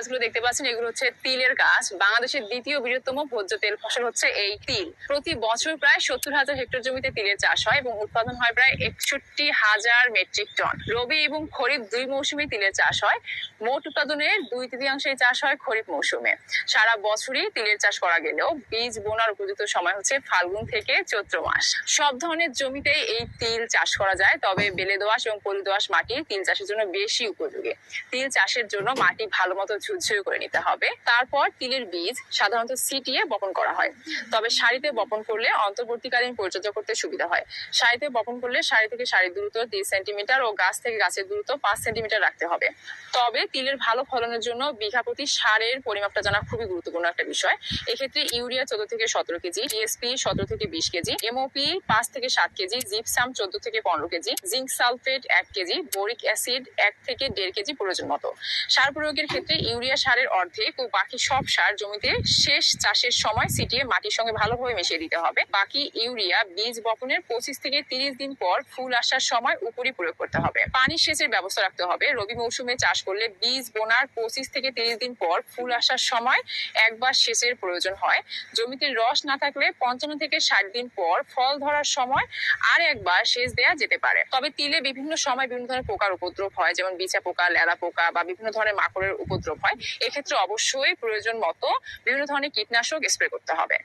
গাছগুলো দেখতে পাচ্ছেন, এগুলো হচ্ছে তিলের গাছ। বাংলাদেশের দ্বিতীয় বৃহত্তম ভোজ্য তেল ফসল হচ্ছে এই তিল। প্রতি বছর প্রায় 70,000 হেক্টর জমিতে তিলের চাষ হয় এবং উৎপাদন হয় প্রায় 61,000 মেট্রিক টন। রবি এবং খরিফ দুই মৌসুমে তিলের চাষ হয়। মোট উৎপাদনের 2/3 চাষ হয় খরিফ মৌসুমে। সারা বছরই তিলের চাষ করা গেলেও বীজ বোনার উপযুক্ত সময় হচ্ছে ফাল্গুন থেকে চৈত্র মাস। সব ধরনের জমিতেই এই তিল চাষ করা যায়, তবে বেলে দোআঁশ এবং পলি দোআঁশ মাটি তিল চাষের জন্য বেশি উপযোগী। তিল চাষের জন্য মাটি ভালো মতো ঝুরঝুরে করে নিতে হবে। তারপর তিলের বীজ সাধারণত ছিটিয়ে বপন করা হয়, তবে সারিতে বপন করলে অন্তর্বর্তীকালীন পরিচর্যা করতে সুবিধা হয়। সারিতে বপন করলে সারি থেকে সারির দূরত্ব 3 সেন্টিমিটার ও গাছ থেকে গাছের দূরত্ব 5 সেন্টিমিটার রাখতে হবে। তবে তিলের ভালো ফলনের জন্য বিঘা প্রতি সারের পরিমাপটা জানা খুবই গুরুত্বপূর্ণ একটা বিষয়। এক্ষেত্রে ইউরিয়া 14 থেকে 17 কেজি, টিএসপি 17 থেকে 20 কেজি, এমওপি 5 থেকে 7 কেজি, জিপসাম 14 থেকে 15 KG, zinc sulphate 1 KG, boric acid 1 থেকে 1.5 কেজি প্রয়োজন মতো। সার প্রয়োগের ক্ষেত্রে ইউরিয়া সারের অর্ধেক ও বাকি সব সার জমিতে শেষ চাষের সময় ছিটিয়ে মাটির সঙ্গে ভালোভাবে মিশিয়ে দিতে হবে। বাকি ইউরিয়া বীজ বপনের 25 থেকে 30 দিন পর ফুল আসার সময় উপরই প্রয়োগ করতে হবে। পানি সেচের ব্যবস্থা রাখতে হবে। রবি মৌসুমে চাষ করলে বীজ বোনার 25 থেকে 30 দিন পর ফুল আসার সময় একবার সেচের প্রয়োজন হয়। জমিতে রস না থাকলে 55 থেকে 60 দিন পর ফল ধরার সময় আর একবার সেচ দেওয়া যেতে পারে। তবে তিলে বিভিন্ন সময় বিভিন্ন ধরনের পোকার উপদ্রব হয়, যেমন বিছা পোকা, লেদা পোকা বা বিভিন্ন ধরনের মাকড়ের উপদ্রব হয়। এক্ষেত্রে অবশ্যই প্রয়োজন মতো বিভিন্ন ধরনের কীটনাশক স্প্রে করতে হবে।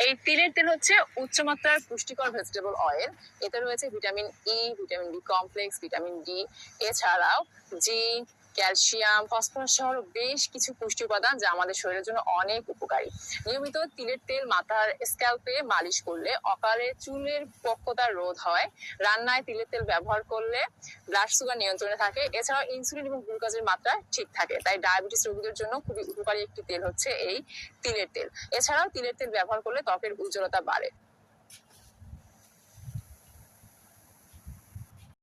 এই তিলের তেল হচ্ছে উচ্চমাত্রার পুষ্টিকর ভেজিটেবল অয়েল। এতে রয়েছে vitamin E, vitamin B complex, vitamin D, এছাড়াও জিঙ্ক, ক্যালসিয়াম, ফসফরাস সহ বেশ কিছু পুষ্টি উপাদান যা আমাদের শরীরের জন্য অনেক উপকারী। নিয়মিত তিলের তেল মাথার স্ক্যাল্পে মালিশ করলে অকালে চুলের পক্কতা রোধ হয়। রান্নায় তিলের তেল ব্যবহার করলে ব্লাড সুগার নিয়ন্ত্রণে থাকে। এছাড়াও ইনসুলিন এবং গ্লুকোজের মাত্রা ঠিক থাকে। তাই ডায়াবেটিস রোগীদের জন্য খুবই উপকারী একটি তেল হচ্ছে এই তিলের তেল। এছাড়াও তিলের তেল ব্যবহার করলে ত্বকের উজ্জ্বলতা বাড়ে।